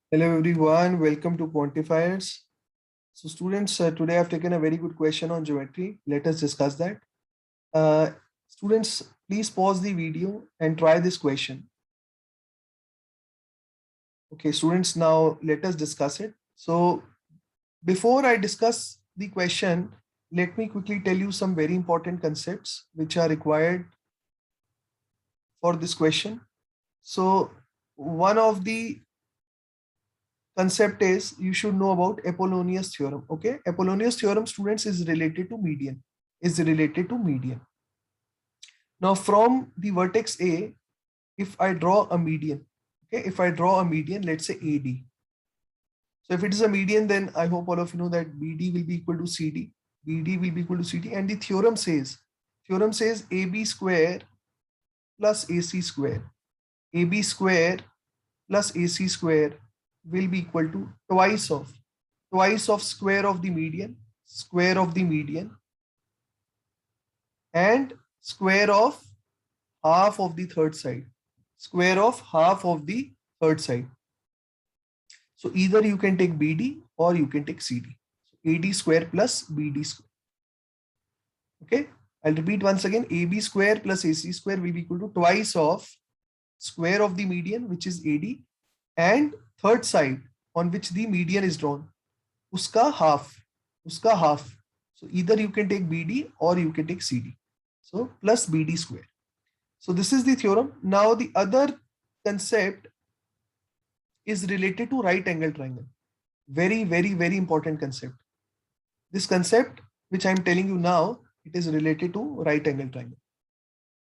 Hello everyone, welcome to Quantifiers. So students, today I've taken a very good question on geometry. Let us discuss that. Uh, Students, please pause the video and try this question. Okay, students, now let us discuss it. So before I discuss the question, let me quickly tell you some very important concepts which are required for this question. So one of the concept is you should know about Apollonius theorem. Okay, Apollonius theorem, students, is related to median. Is related to median. Now from the vertex A, if I draw a median, okay, if I draw a median, let's say AD. So if it is a median, then I hope all of you know that BD will be equal to CD. BD will be equal to CD, and the theorem says AB square plus AC square. AB square plus AC square will be equal to twice of square of the median, and square of half of the third side, square of half of the third side. So either you can take BD or you can take CD. So AD square plus BD square. Okay, I'll repeat once again. AB square plus AC square will be equal to twice of square of the median, which is AD, and third side on which the median is drawn, uska half. So either you can take BD or you can take CD. So plus BD square. So this is the theorem. Now the other concept is related to right angle triangle. Very, very, very important concept. This concept, which I'm telling you now, it is related to right angle triangle.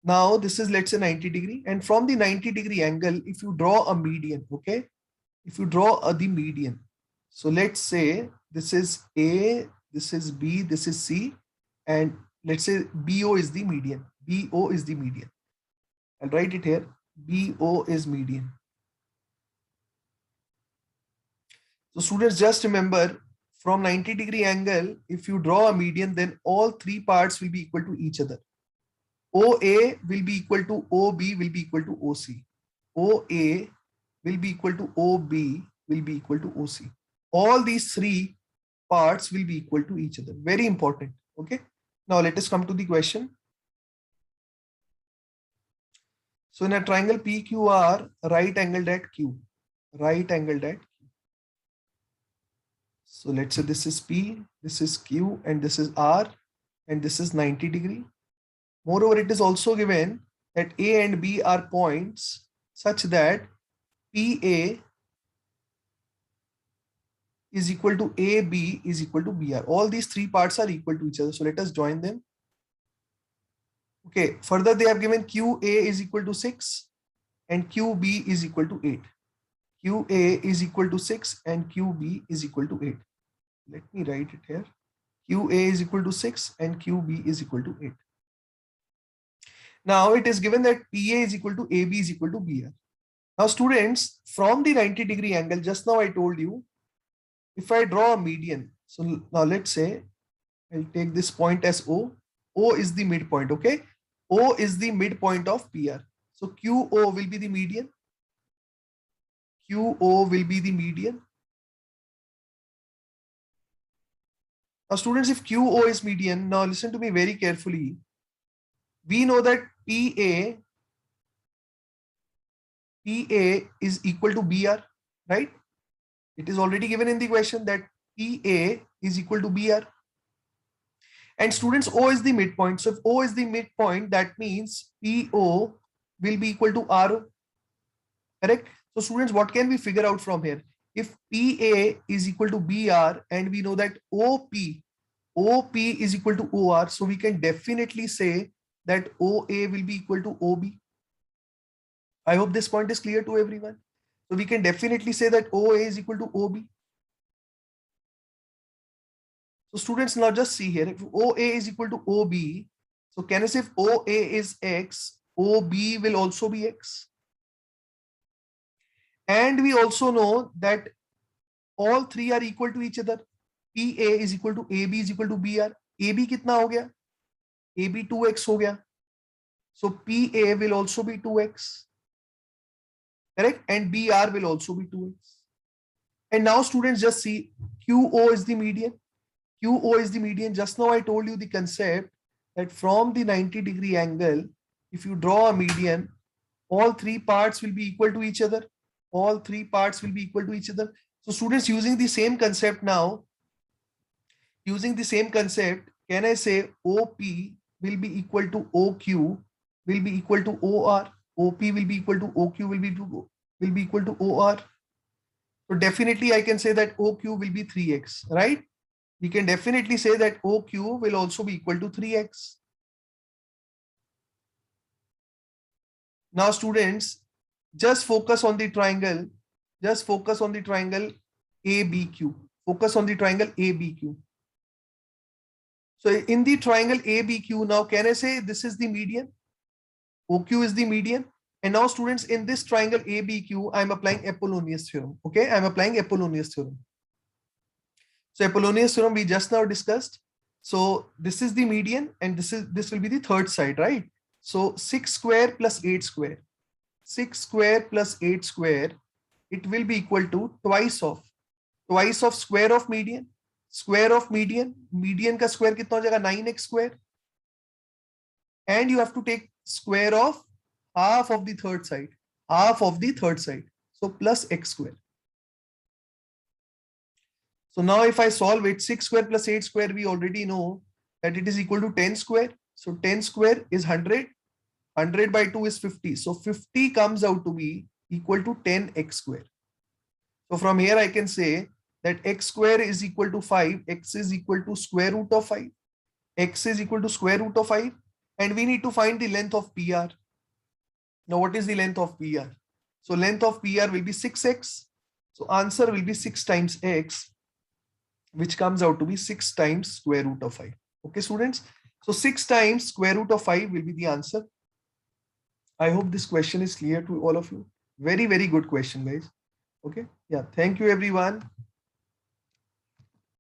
Now this is, let's say, 90 degree, and from the 90-degree angle, if you draw a median, okay, if you draw the median, so let's say this is A, this is B, this is C, and let's say BO is the median. BO is the median. I'll write it here. BO is median. So students, just remember, from 90-degree angle, if you draw a median, then all three parts will be equal to each other. OA will be equal to OB will be equal to OC. OA will be equal to OB will be equal to OC. All these three parts will be equal to each other. Very important. Okay. Now let us come to the question. So in a triangle PQR, right angled at Q. Right angled at Q. So let's say this is P, this is Q, and this is R, and this is 90 degree. Moreover, it is also given that A and B are points such that PA is equal to AB is equal to BR. All these three parts are equal to each other. So let us join them. Okay, further they have given QA is equal to 6 and QB is equal to 8. QA is equal to 6 and QB is equal to 8. Let me write it here. QA is equal to 6 and QB is equal to 8. Now it is given that PA is equal to AB is equal to BR. Now students, from the 90-degree angle, just now I told you, if I draw a median, so now let's say I'll take this point as O. O is the midpoint, okay? O is the midpoint of PR. So QO will be the median. QO will be the median. Now students, if QO is median, now listen to me very carefully. We know that PA is equal to BR, right? It is already given in the question that PA is equal to BR. And students, O is the midpoint. So if O is the midpoint, that means PO will be equal to RO. Correct? So students, what can we figure out from here? If PA is equal to BR and we know that OP is equal to OR, so we can definitely say that OA will be equal to OB. I hope this point is clear to everyone. So we can definitely say that OA is equal to OB. So students, now just see here, if OA is equal to OB, so can I say if OA is X, OB will also be X? And we also know that all three are equal to each other. PA is equal to AB is equal to BR. AB कितना हो गया? AB 2x हो गया. So PA will also be 2x. Correct? And BR will also be 2x. And now students just see QO is the median. QO is the median. Just now I told you the concept that from the 90-degree angle, if you draw a median, all three parts will be equal to each other. All three parts will be equal to each other. So students, using the same concept now, can I say OP will be equal to OQ will be equal to OR? OP will be equal to OQ will be equal to OR. So definitely I can say that OQ will be 3x, right? We can definitely say that OQ will also be equal to 3x. Now students, just focus on the triangle. Just focus on the triangle ABQ. Focus on the triangle ABQ. So in the triangle ABQ, now can I say this is the median? OQ is the median. And now students, in this triangle ABQ, I'm applying Apollonius theorem. Okay, I'm applying Apollonius theorem. So Apollonius theorem we just now discussed. So this is the median and this will be the third side, right? So 6 square plus 8 square. 6 square plus 8 square, it will be equal to twice of square of median. Square of median का square कितना हो जाएगा? 9x square. And you have to take square of half of the third side. Half of the third side. So plus x square. So now if I solve it, 6 square plus 8 square, we already know that it is equal to 10 square. So 10 square is 100. 100 by 2 is 50. So 50 comes out to be equal to 10x square. So from here I can say that x square is equal to 5. X is equal to square root of 5. X is equal to square root of 5. And we need to find the length of PR. Now what is the length of PR? So length of PR will be 6x. So answer will be 6 times x, which comes out to be 6 times square root of 5. Okay, students. So 6 times square root of 5 will be the answer. I hope this question is clear to all of you. Very, very good question, guys. Okay. Yeah. Thank you, everyone.